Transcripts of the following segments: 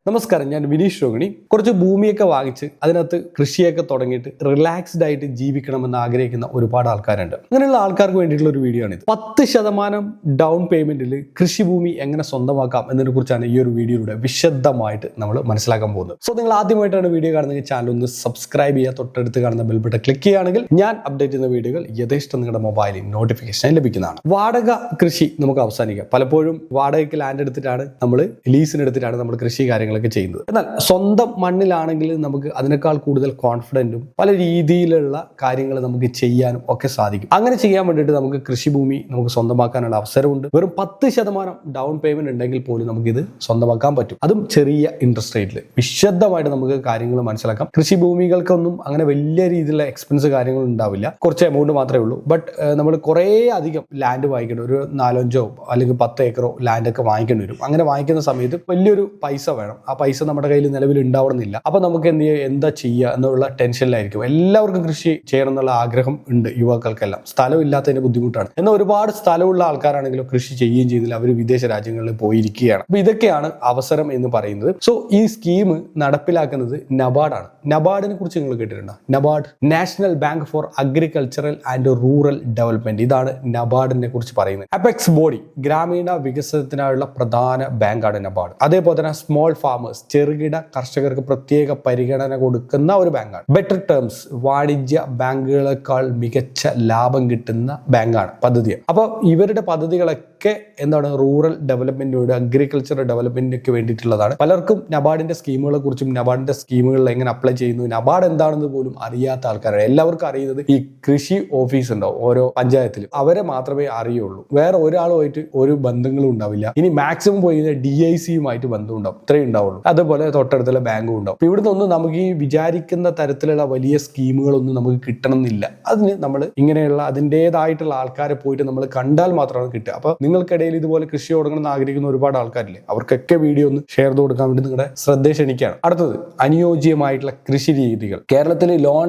നമസ്കാരം, ഞാൻ വിനീഷ് രോഹിണി. കുറച്ച് ഭൂമിയൊക്കെ വാങ്ങിച്ച് അതിനകത്ത് കൃഷിയൊക്കെ തുടങ്ങിയിട്ട് റിലാക്സ്ഡ് ആയിട്ട് ജീവിക്കണമെന്ന് ആഗ്രഹിക്കുന്ന ഒരുപാട് ആൾക്കാരുണ്ട്. അങ്ങനെയുള്ള ആൾക്കാർക്ക് വേണ്ടിയിട്ടുള്ള ഒരു വീഡിയോ ആണിത്. 10% ഡൗൺ പേയ്മെന്റിൽ കൃഷിഭൂമി എങ്ങനെ സ്വന്തമാക്കാം എന്നതിനെ കുറിച്ചാണ് ഈ ഒരു വീഡിയോയിലൂടെ വിശദമായിട്ട് നമ്മൾ മനസ്സിലാക്കാൻ പോകുന്നത്. സോ നിങ്ങൾ ആദ്യമായിട്ടാണ് വീഡിയോ കാണുന്നെങ്കിൽ ചാനൽ ഒന്ന് സബ്സ്ക്രൈബ് ചെയ്യുക, തൊട്ടടുത്ത് കാണുന്ന ബെൽ ബട്ടൺ ക്ലിക്ക് ചെയ്യുകയാണെങ്കിൽ ഞാൻ അപ്ഡേറ്റ് ചെയ്യുന്ന വീഡിയോകൾ യഥേഷ്ടം നിങ്ങളുടെ മൊബൈലിൽ നോട്ടിഫിക്കേഷൻ ലഭിക്കുന്നതാണ്. വാടക കൃഷി നമുക്ക് അവസാനിക്കാം. പലപ്പോഴും വാടകയ്ക്ക് ലാൻഡ് എടുത്തിട്ടാണ് നമ്മൾ ലീസിനെടുത്തിട്ടാണ് നമ്മൾ കൃഷി കാര്യങ്ങളൊക്കെ ചെയ്യുന്നത്. എന്നാൽ സ്വന്തം മണ്ണിലാണെങ്കിൽ നമുക്ക് അതിനേക്കാൾ കൂടുതൽ കോൺഫിഡൻറ്റും പല രീതിയിലുള്ള കാര്യങ്ങൾ നമുക്ക് ചെയ്യാനും ഒക്കെ സാധിക്കും. അങ്ങനെ ചെയ്യാൻ വേണ്ടിയിട്ട് നമുക്ക് കൃഷിഭൂമി നമുക്ക് സ്വന്തമാക്കാനുള്ള അവസരമുണ്ട്. വെറും 10% ഡൗൺ പേയ്മെന്റ് ഉണ്ടെങ്കിൽ പോലും നമുക്കിത് സ്വന്തമാക്കാൻ പറ്റും. അതും ചെറിയ ഇൻട്രസ്റ്റ് റേറ്റിൽ. വിശദമായിട്ട് നമുക്ക് കാര്യങ്ങൾ മനസ്സിലാക്കാം. കൃഷിഭൂമികൾക്കൊന്നും അങ്ങനെ വലിയ രീതിയിലുള്ള എക്സ്പെൻസ് കാര്യങ്ങൾ ഉണ്ടാവില്ല. കുറച്ച് എമൗണ്ട് മാത്രമേ ഉള്ളൂ. ബട്ട് നമ്മൾ കുറേ അധികം ലാൻഡ് വാങ്ങിക്കേണ്ടി ഒരു 4-5 അല്ലെങ്കിൽ 10 ഏക്കറോ ലാൻഡൊക്കെ വാങ്ങിക്കേണ്ടി വരും. അങ്ങനെ വാങ്ങിക്കുന്ന സമയത്ത് വലിയൊരു പൈസ വേണം. ആ പൈസ നമ്മുടെ കയ്യിൽ നിലവിൽ ഉണ്ടാവണമെന്നില്ല. അപ്പൊ നമുക്ക് എന്താ ചെയ്യുക എന്നുള്ള ടെൻഷനിലായിരിക്കും. എല്ലാവർക്കും കൃഷി ചെയ്യണം എന്നുള്ള ആഗ്രഹം ഉണ്ട് യുവാക്കൾക്കെല്ലാം. സ്ഥലം ഇല്ലാത്തതിന്റെ ബുദ്ധിമുട്ടാണ്. എന്നാൽ ഒരുപാട് സ്ഥലമുള്ള ആൾക്കാരാണെങ്കിലും കൃഷി ചെയ്യുകയും ചെയ്തില്ല. അവർ വിദേശ രാജ്യങ്ങളിൽ പോയിരിക്കുകയാണ്. അപ്പൊ ഇതൊക്കെയാണ് അവസരം എന്ന് പറയുന്നത്. സോ ഈ സ്കീം നടപ്പിലാക്കുന്നത് നബാർഡാണ്. നബാർഡിനെ കുറിച്ച് നിങ്ങൾ കേട്ടിട്ടുണ്ടോ? NABARD, national bank for agricultural and rural development. ഇതാണ് നബാർഡിനെ കുറിച്ച് പറയുന്നത്. അപെക്സ് ബോഡി, ഗ്രാമീണ വികസനത്തിനായുള്ള പ്രധാന ബാങ്കാണ് നബാർഡ്. അതേപോലെ തന്നെ സ്മോൾ ഫാമേഴ്സ്, ചെറുകിട കർഷകർക്ക് പ്രത്യേക പരിഗണന കൊടുക്കുന്ന ഒരു ബാങ്കാണ്. ബെറ്റർ ടേംസ്, വാണിജ്യ ബാങ്കുകളെക്കാൾ മികച്ച ലാഭം കിട്ടുന്ന ബാങ്കാണ് പദ്ധതി. അപ്പൊ ഇവരുടെ പദ്ധതികളൊക്കെ എന്താണ് റൂറൽ ഡെവലപ്മെന്റിനോട് അഗ്രികൾച്ചർ ഡെവലപ്മെന്റിനൊക്കെ വേണ്ടിയിട്ടുള്ളതാണ്. പലർക്കും നബാർഡിന്റെ സ്കീമുകളെ കുറിച്ചും നബാർഡിന്റെ സ്കീമുകളിൽ എങ്ങനെ അപ്ലൈ ചെയ്യുന്നു, നബാർഡ് എന്താണെന്ന് പോലും അറിയാത്ത ആൾക്കാരാണ്. എല്ലാവർക്കും അറിയുന്നത് ഈ കൃഷി ഓഫീസ് ഉണ്ടാവും ഓരോ പഞ്ചായത്തിലും, അവരെ മാത്രമേ അറിയുള്ളൂ. വേറെ ഒരാളുമായിട്ട് ഒരു ബന്ധങ്ങളും ഉണ്ടാവില്ല. ഇനി മാക്സിമം പോയി DICയുമായിട്ട് ബന്ധം ഉണ്ടാവും, ഇത്രയും ഉണ്ടാവുള്ളൂ. അതുപോലെ തൊട്ടടുത്തുള്ള ബാങ്കും ഉണ്ടാവും. ഇവിടുന്ന് ഒന്നും നമുക്ക് ഈ വിചാരിക്കുന്ന തരത്തിലുള്ള വലിയ സ്കീമുകളൊന്നും നമുക്ക് കിട്ടണമെന്നില്ല. അതിന് നമ്മൾ ഇങ്ങനെയുള്ള അതിൻ്റെതായിട്ടുള്ള ആൾക്കാരെ പോയിട്ട് നമ്മൾ കണ്ടാൽ മാത്രമാണ് കിട്ടുക. അപ്പൊ നിങ്ങൾക്കിടയിൽ ഇതുപോലെ കൃഷി തുടങ്ങണമെന്ന് ആഗ്രഹിക്കുന്ന ഒരുപാട് ആൾക്കാരില്ലേ, അവർക്കൊക്കെ വീഡിയോ ഒന്ന് ഷെയർ ചെയ്ത് കൊടുക്കാൻ വേണ്ടി നിങ്ങളുടെ ശ്രദ്ധ ക്ഷണിക്കുകയാണ്. അടുത്തത് അനുയോജ്യമായിട്ടുള്ള കൃഷി രീതികൾ. കേരളത്തിൽ ലോൺ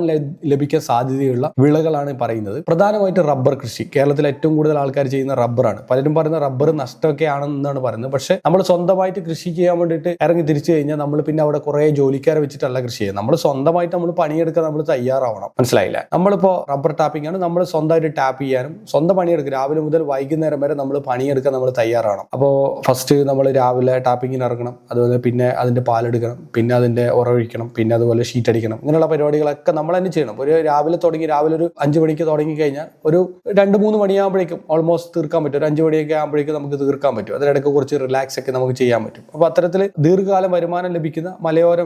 ലഭിക്കാൻ സാധ്യതയുള്ള വിളകളാണ് പറയുന്നത്. പ്രധാനമായിട്ട് റബ്ബർ കൃഷി. കേരളത്തിൽ ഏറ്റവും കൂടുതൽ ആൾക്കാർ ചെയ്യുന്ന റബ്ബറാണ്. പലരും പറയുന്ന റബ്ബർ നഷ്ടമൊക്കെ ആണെന്നാണ് പറയുന്നത്. പക്ഷെ നമ്മൾ സ്വന്തമായിട്ട് കൃഷി ചെയ്യാൻ വേണ്ടിയിട്ട് ഇറങ്ങി തിരിച്ചു കഴിഞ്ഞാൽ നമ്മൾ പിന്നെ അവിടെ കുറെ ജോലിക്കാരെ വെച്ചിട്ടല്ല കൃഷി ചെയ്യുക. നമ്മൾ സ്വന്തമായിട്ട് നമ്മൾ പണിയെടുക്കാൻ നമ്മൾ തയ്യാറാവണം. മനസ്സിലായില്ല? നമ്മളിപ്പോ റബ്ബർ ടാപ്പിംഗ് ആണ്, നമ്മൾ സ്വന്തമായിട്ട് ടാപ്പ് ചെയ്യാനും സ്വന്തം പണിയെടുക്കും. രാവിലെ മുതൽ വൈകുന്നേരം വരെ നമ്മൾ പണിയെടുക്കാൻ നമ്മൾ തയ്യാറാവണം. അപ്പോൾ ഫസ്റ്റ് നമ്മൾ രാവിലെ ടാപ്പിങ്ങിന് ഇറങ്ങണം, അതുപോലെ പിന്നെ അതിന്റെ പാലെടുക്കണം, പിന്നെ അതിന്റെ ഉറവഴിക്കണം, പിന്നെ അതുപോലെ ഷീറ്റ് അടിക്കണം. ഇങ്ങനെയുള്ള പരിപാടികളൊക്കെ നമ്മൾ തന്നെ ചെയ്യണം. ഒരു രാവിലെ തുടങ്ങി, രാവിലെ ഒരു 5 മണിക്ക് തുടങ്ങി കഴിഞ്ഞാൽ ഒരു 2-3 മണിയാകുമ്പോഴേക്കും ഓൾമോസ്റ്റ് തീർക്കാൻ പറ്റും. ഒരു 5 മണിയൊക്കെ ആകുമ്പോഴേക്കും നമുക്ക് തീർക്കാൻ പറ്റും. അതിനിടയ്ക്ക് കുറച്ച് റിലാക്സ് ഒക്കെ നമുക്ക് ചെയ്യാൻ പറ്റും. അപ്പൊ അത്തരത്തിൽ ദീർഘകാലം വരുമാനം ലഭിക്കുന്ന മലയോര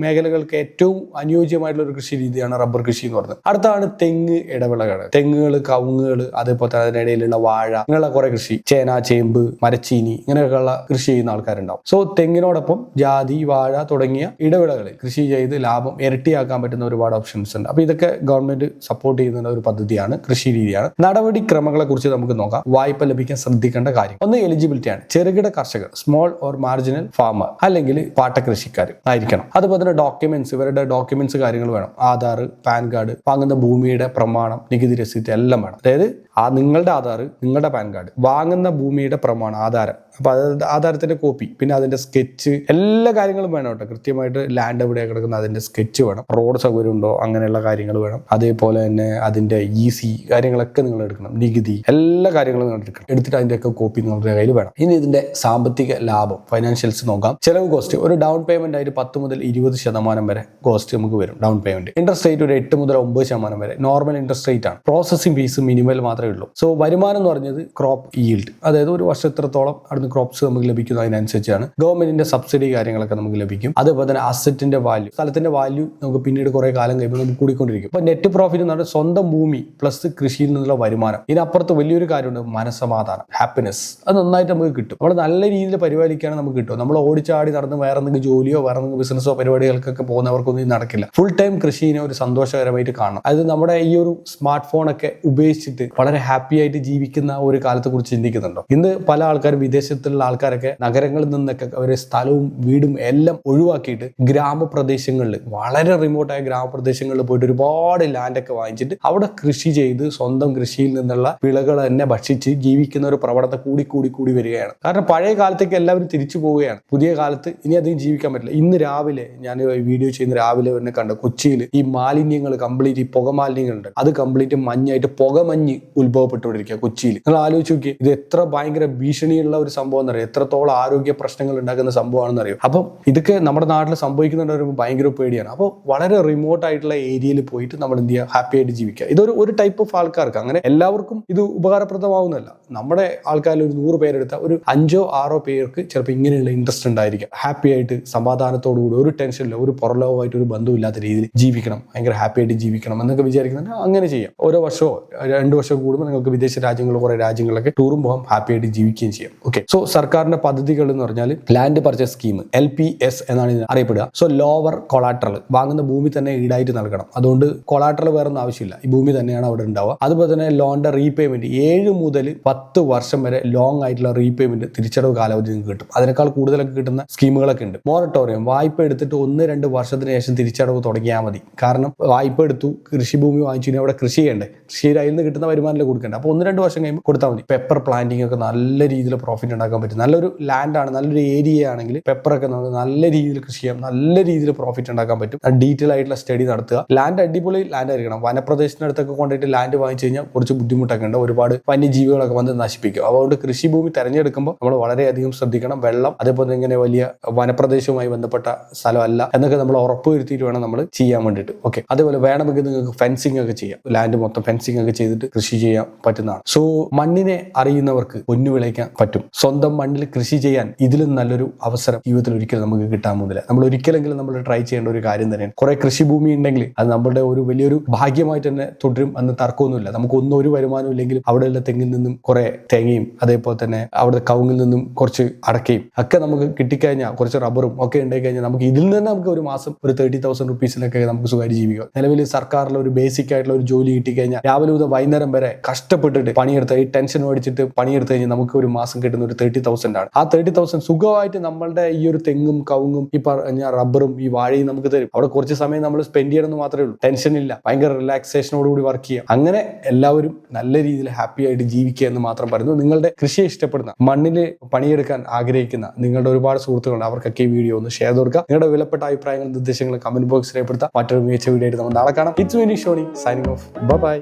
മേഖലകൾക്ക് ഏറ്റവും അനുയോജ്യമായിട്ടുള്ള ഒരു കൃഷി രീതിയാണ് റബ്ബർ കൃഷി എന്ന് പറയുന്നത്. അടുത്താണ് തെങ്ങ് ഇടവിളകൾ. തെങ്ങുകൾ, കവുങ്ങുകൾ, അതേപോലെ തന്നെ അതിനിടയിലുള്ള വാഴ, ഇങ്ങനെയുള്ള കുറെ കൃഷി, ചേന, ചേമ്പ്, മരച്ചീനി, ഇങ്ങനെയൊക്കെയുള്ള കൃഷി ചെയ്യുന്ന ആൾക്കാരുണ്ടാവും. സോ തെങ്ങിനോടൊപ്പം ജാതി, വാഴ തുടങ്ങിയ ഇടവിളകളിൽ കൃഷി ചെയ്ത് ലാഭം ഇരട്ടിയാക്കാൻ പറ്റുന്ന ഒരുപാട് ഓപ്ഷൻസ് ഉണ്ട്. അപ്പൊ ഇതൊക്കെ ഗവൺമെന്റ് സപ്പോർട്ട് ചെയ്യുന്ന ഒരു പദ്ധതിയാണ്, കൃഷി രീതിയാണ്. നടപടിക്രമങ്ങളെ കുറിച്ച് നമുക്ക് നോക്കാം. വായ്പ ലഭിക്കാൻ ശ്രദ്ധിക്കേണ്ട കാര്യം. ഒന്ന് എലിജിബിലിറ്റിയാണ്. ചെറുകിട കർഷകർ, സ്മോൾ ഓർ മാർജിനൽ ഫാമർ, അല്ലെങ്കിൽ പാട്ടകൃഷിക്കാർ ആയിരിക്കണം. അതുപോലെ തന്നെ ഡോക്യുമെന്റ്സ്, ഇവരുടെ ഡോക്യുമെന്റ്സ് കാര്യങ്ങൾ വേണം. ആധാർ, പാൻ കാർഡ്, വാങ്ങുന്ന ഭൂമിയുടെ പ്രമാണം, നികുതി രസീത് എല്ലാം വേണം. അതായത് നിങ്ങളുടെ ആധാർ, നിങ്ങളുടെ പാൻ കാർഡ്, വാങ്ങുന്ന ഭൂമിയുടെ പ്രമാണം, ആധാരം. അപ്പൊ അത് ആധാരത്തിന്റെ കോപ്പി, പിന്നെ അതിന്റെ സ്കെച്ച്, എല്ലാ കാര്യങ്ങളും വേണം കേട്ടോ. കൃത്യമായിട്ട് ലാൻഡ് എവിടെയാണ് കിടക്കുന്നത് അതിന്റെ സ്കെച്ച് വേണം. റോഡ് സൗകര്യം ഉണ്ടോ, അങ്ങനെയുള്ള കാര്യങ്ങൾ വേണം. അതേപോലെ തന്നെ അതിന്റെ EC കാര്യങ്ങളൊക്കെ നിങ്ങൾ എടുക്കണം. നികുതി, എല്ലാ കാര്യങ്ങളും നിങ്ങൾ എടുക്കണം. എടുത്തിട്ട് അതിന്റെയൊക്കെ കോപ്പി നിങ്ങളുടെ കയ്യിൽ വേണം. ഇനി ഇതിന്റെ സാമ്പത്തിക ലാഭം, ഫൈനാൻഷ്യൽസ് നോക്കാം. ചെലവ് കോസ്റ്റ് ഒരു ഡൗൺ പേയ്മെന്റ് ആയിട്ട് 10 മുതൽ 20% വരെ കോസ്റ്റ് നമുക്ക് വരും ഡൗൺ പേയ്മെന്റ്. ഇൻട്രസ്റ്റ് റേറ്റ് ഒരു 8 മുതൽ 9% വരെ നോർമൽ ഇൻട്രസ്റ്റ് റേറ്റ് ആണ്. പ്രോസസിംഗ് ഫീസ് മിനിമൽ മാത്രമേ ഉള്ളൂ. സോ വരുമാനം എന്ന് പറഞ്ഞത് ക്രോപ്പ് ഈൽഡ്, അതായത് ഒരു വർഷം എത്രത്തോളം അവിടുന്ന് ക്രോപ്സ് നമുക്ക് ലഭിക്കുന്നു അതിനനുസരിച്ചാണ്. ഗവൺമെന്റിന്റെ സബ്സിഡി കാര്യങ്ങളൊക്കെ നമുക്ക് ലഭിക്കും. അതേപോലെ തന്നെ അസറ്റിന്റെ വാല്യൂ, സ്ഥലത്തിന്റെ വാല്യൂ നമുക്ക് പിന്നീട് കുറെ കാലം കഴിയുമ്പോൾ നമുക്ക് കൂടിക്കൊണ്ടിരിക്കും. അപ്പൊ നെറ്റ് പ്രോഫിറ്റ് എന്ന് പറഞ്ഞാൽ സ്വന്തം ഭൂമി പ്ലസ് കൃഷിയിൽ നിന്നുള്ള വരുമാനം. ഇതിനപ്പുറത്ത് വലിയൊരു കാര്യമുണ്ട്, മനസ്സമാധാനം, ഹാപ്പിനെസ്. അത് നന്നായിട്ട് നമുക്ക് കിട്ടും. നമ്മൾ നല്ല രീതിയിൽ പരിപാലിക്കുകയാണെങ്കിൽ നമുക്ക് കിട്ടും. നമ്മൾ ഓടിച്ചാടി നടന്ന് വേറെ എന്തെങ്കിലും ജോലിയോ വേറെ എന്തെങ്കിലും ബിസിനസ്സോ പരിപാടികൾക്കൊക്കെ പോകുന്നവർക്കൊന്നും ഇത് നടക്കില്ല. ഫുൾ ടൈം കൃഷിനെ ഒരു സന്തോഷകരമായിട്ട് കാണണം. അത് നമ്മുടെ ഈ ഒരു സ്മാർട്ട് ഫോണൊക്കെ ഉപയോഗിച്ചിട്ട് വളരെ ഹാപ്പി ആയിട്ട് ജീവിക്കുന്ന ഒരു കാലത്തെ കുറിച്ച് ചിന്തിക്കുന്നുണ്ടോ? ഇന്ന് പല ആൾക്കാരും വിദേശ ഗ്രാമപ്രദേശത്തുള്ള ആൾക്കാരൊക്കെ നഗരങ്ങളിൽ നിന്നൊക്കെ അവരെ സ്ഥലവും വീടും എല്ലാം ഒഴിവാക്കിയിട്ട് ഗ്രാമപ്രദേശങ്ങളിൽ, വളരെ റിമോട്ടായ ഗ്രാമപ്രദേശങ്ങളിൽ പോയിട്ട് ഒരുപാട് ലാൻഡൊക്കെ വാങ്ങിച്ചിട്ട് അവിടെ കൃഷി ചെയ്ത് സ്വന്തം കൃഷിയിൽ നിന്നുള്ള വിളകൾ തന്നെ ഭക്ഷിച്ച് ജീവിക്കുന്ന ഒരു പ്രവണത കൂടി വരികയാണ്. കാരണം പഴയ കാലത്തേക്ക് എല്ലാവരും തിരിച്ചു പോവുകയാണ്. പുതിയ കാലത്ത് ഇനി അധികം ജീവിക്കാൻ പറ്റില്ല. ഇന്ന് രാവിലെ ഞാൻ വീഡിയോ ചെയ്യുന്ന രാവിലെ തന്നെ കണ്ട കൊച്ചിയിൽ ഈ മാലിന്യങ്ങൾ കംപ്ലീറ്റ്, ഈ പുകമാലിന്യങ്ങളുണ്ട്, അത് കംപ്ലീറ്റ് മഞ്ഞായിട്ട് പുകമഞ്ഞ് ഉത്ഭവപ്പെട്ടുകൊണ്ടിരിക്കുക കൊച്ചിയിൽ. നിങ്ങൾ ആലോചിച്ച് നോക്കി, ഇത് എത്ര ഭയങ്കര ഭീഷണിയുള്ള ഒരു സംഭവം എന്നറിയാം, എത്രത്തോളം ആരോഗ്യ പ്രശ്നങ്ങൾ ഉണ്ടാക്കുന്ന സംഭവമാണെന്ന് അറിയാം. അപ്പം ഇതൊക്കെ നമ്മുടെ നാട്ടിൽ സംഭവിക്കുന്നുണ്ട്, ഭയങ്കര പേടിയാണ്. അപ്പോൾ വളരെ റിമോട്ട് ആയിട്ടുള്ള ഏരിയയിൽ പോയിട്ട് നമ്മൾ എന്ത് ചെയ്യുക, ഹാപ്പി ആയിട്ട് ജീവിക്കുക. ഇതൊരു ഒരു ടൈപ്പ് ഓഫ് ആൾക്കാർക്ക്, അങ്ങനെ എല്ലാവർക്കും ഇത് ഉപകാരപ്രദമാവുന്നല്ല. നമ്മുടെ ആൾക്കാരിൽ ഒരു 100 പേരെടുത്ത ഒരു 5-6 പേർക്ക് ചിലപ്പോൾ ഇങ്ങനെയുള്ള ഇൻട്രസ്റ്റ് ഉണ്ടായിരിക്കാം. ഹാപ്പി ആയിട്ട് സമാധാനത്തോടുകൂടി, ഒരു ടെൻഷനില്ല, ഒരു പുറലോകമായിട്ട് ഒരു ബന്ധമില്ലാത്ത രീതിയിൽ ജീവിക്കണം, ഭയങ്കര ഹാപ്പി ആയിട്ട് ജീവിക്കണം എന്നൊക്കെ വിചാരിക്കുന്നുണ്ട്. അങ്ങനെ ചെയ്യാം. ഓരോ വർഷമോ 2 വർഷം കൂടുമ്പോൾ നിങ്ങൾക്ക് വിദേശ രാജ്യങ്ങൾ, കുറെ രാജ്യങ്ങളൊക്കെ ടൂറും പോകാം, ഹാപ്പി ആയിട്ട് ജീവിക്കുകയും ചെയ്യാം. ഓക്കെ, സോ സർക്കാരിന്റെ പദ്ധതികൾ എന്ന് പറഞ്ഞാൽ ലാൻഡ് പർച്ചേസ് സ്കീം, LPS എന്നാണ് ഇത് അറിയപ്പെടുക. സോ ലോവർ കൊളാട്രൽ, വാങ്ങുന്ന ഭൂമി തന്നെ ഈടായിട്ട് നൽകണം. അതുകൊണ്ട് കൊളാട്രൽ വേറെ ഒന്നും ആവശ്യമില്ല, ഈ ഭൂമി തന്നെയാണ് അവിടെ ഉണ്ടാവുക. അതുപോലെ തന്നെ ലോണിന്റെ റീപേയ്മെന്റ് 7 മുതൽ 10 വർഷം വരെ ലോങ് ആയിട്ടുള്ള റീപേയ്മെന്റ്, തിരിച്ചടവ് കാലാവധി നിങ്ങൾക്ക് കിട്ടും. അതിനേക്കാൾ കൂടുതലൊക്കെ കിട്ടുന്ന സ്കീമുകളൊക്കെ ഉണ്ട്. മൊറട്ടോറിയം, വായ്പ എടുത്തിട്ട് 1-2 വർഷത്തിന് ശേഷം തിരിച്ചടവ് തുടങ്ങിയാൽ മതി. കാരണം വായ്പ എടുത്തു, കൃഷിഭൂമി വാങ്ങിച്ചു, അവിടെ കൃഷി ചെയ്യണ്ടേ, കൃഷിയിൽ അതിൽ നിന്ന് കിട്ടുന്ന വരുമാനം കൊടുക്കണ്ടേ. അപ്പോൾ 1-2 വർഷം കഴിയുമ്പോൾ കൊടുത്താൽ മതി. പെപ്പർ പ്ലാന്റിംഗ് ഒക്കെ നല്ല രീതിയിൽ പ്രോഫിറ്റ് ഉണ്ടാക്കാൻ പറ്റും. നല്ലൊരു ലാൻഡാണ്, നല്ലൊരു ഏരിയ ആണെങ്കിൽ പെപ്പറൊക്കെ നമുക്ക് നല്ല രീതിയിൽ കൃഷി ചെയ്യാം, നല്ല രീതിയിൽ പ്രോഫിറ്റ് ഉണ്ടാക്കാൻ പറ്റും. ഡീറ്റെയിൽ ആയിട്ടുള്ള സ്റ്റഡി നടത്തുക. ലാൻഡ് അടിപൊളി ലാൻഡ് ആയിരിക്കണം. വനപ്രദേശത്തിനടുത്തൊക്കെ കൊണ്ടിട്ട് ലാൻഡ് വാങ്ങിച്ചു കഴിഞ്ഞാൽ കുറച്ച് ബുദ്ധിമുട്ടൊക്കെ ഉണ്ട്, ഒരുപാട് വന്യജീവികളൊക്കെ വന്ന് നശിപ്പിക്കും. അതുകൊണ്ട് കൃഷിഭൂമി തെരഞ്ഞെടുക്കുമ്പോൾ നമ്മൾ വളരെയധികം ശ്രദ്ധിക്കണം. വെള്ളം, അതേപോലെ ഇങ്ങനെ വലിയ വനപ്രദേശവുമായി ബന്ധപ്പെട്ട സ്ഥലമല്ല എന്നൊക്കെ നമ്മൾ ഉറപ്പുവരുത്തിയിട്ട് വേണം നമ്മൾ ചെയ്യാൻ വേണ്ടിയിട്ട്. ഓക്കെ, അതേപോലെ വേണമെങ്കിൽ നിങ്ങൾക്ക് ഫെൻസിങ് ഒക്കെ ചെയ്യാം. ലാൻഡ് മൊത്തം ഫെൻസിങ് ഒക്കെ ചെയ്തിട്ട് കൃഷി ചെയ്യാൻ പറ്റുന്നതാണ്. സോ മണ്ണിനെ അറിയുന്നവർക്ക് പൊന്നു വിളയിക്കാൻ പറ്റും. സ്വന്തം മണ്ണിൽ കൃഷി ചെയ്യാൻ ഇതിലും നല്ലൊരു അവസരം ജീവിതത്തിൽ ഒരിക്കലും നമുക്ക് കിട്ടാൻ പോകുന്നില്ല. നമ്മൾ ഒരിക്കലെങ്കിലും നമ്മൾ ട്രൈ ചെയ്യേണ്ട ഒരു കാര്യം തന്നെയാണ്. കുറെ കൃഷിഭൂമി ഉണ്ടെങ്കിൽ അത് നമ്മുടെ ഒരു വലിയൊരു ഭാഗ്യമായിട്ട് തന്നെ തുടരും എന്ന് തർക്കമൊന്നുമില്ല. നമുക്കൊന്നും ഒരു വരുമാനം ഇല്ലെങ്കിലും അവിടെയുള്ള തെങ്ങിൽ നിന്നും കുറെ തേങ്ങയും, അതേപോലെ തന്നെ അവിടെ കവുങ്ങിൽ നിന്നും കുറച്ച് അടക്കയും ഒക്കെ നമുക്ക് കിട്ടിക്കഴിഞ്ഞാൽ, കുറച്ച് റബ്ബറും ഒക്കെ ഉണ്ടായി കഴിഞ്ഞാൽ നമുക്ക് ഇതിൽ നിന്ന് നമുക്ക് ഒരു മാസം ഒരു 30,000 റുപ്പീസിലൊക്കെ നമുക്ക് സുഖമായി ജീവിക്കാം. നിലവിൽ സർക്കാരിലെ ഒരു ബേസിക് ആയിട്ടുള്ള ഒരു ജോലി കിട്ടിക്കഴിഞ്ഞാൽ രാവിലെ മുതൽ വൈകുന്നേരം വരെ കഷ്ടപ്പെട്ടിട്ട് പണിയെടുത്ത്, ഈ ടെൻഷൻ മേടിച്ചിട്ട് പണിയെടുത്ത് കഴിഞ്ഞാൽ നമുക്ക് ഒരു മാസം കിട്ടുന്ന ഒരു 30,000 ആണ്. ആ 30,000 സുഖമായിട്ട് നമ്മളുടെ ഈ ഒരു തെങ്ങും കവുങ്ങും ഈ പറഞ്ഞ റബ്ബറും ഈ വാഴയും നമുക്ക് തരും. അവിടെ കുറച്ച് സമയം നമ്മൾ സ്പെൻഡ് ചെയ്യണമെന്ന് മാത്രമേ ഉള്ളൂ. ടെൻഷൻ ഇല്ല, ഭയങ്കര റിലാക്സേഷനോടുകൂടി വർക്ക് ചെയ്യാം. അങ്ങനെ എല്ലാവരും നല്ല രീതിയിൽ ഹാപ്പി ആയിട്ട് ജീവിക്കുക എന്ന് മാത്രം പറയുന്നു. നിങ്ങളുടെ കൃഷിയെ ഇഷ്ടപ്പെടുന്ന, മണ്ണിൽ പണിയെടുക്കാൻ ആഗ്രഹിക്കുന്ന നിങ്ങളുടെ ഒരുപാട് സുഹൃത്തുക്കളുണ്ട്, അവർക്കൊക്കെ ഈ വീഡിയോ ഒന്ന് ഷെയർ കൊടുക്കുക. നിങ്ങളുടെ വിലപ്പെട്ട അഭിപ്രായങ്ങളും നിർദ്ദേശങ്ങളും കമന്റ് ബോക്സിൽ രേഖപ്പെടുത്താം. മറ്റൊരു മികച്ച വീഡിയോ ആയിട്ട് നമ്മൾ നാളെ കാണാം. It's me Shoni, signing off. By.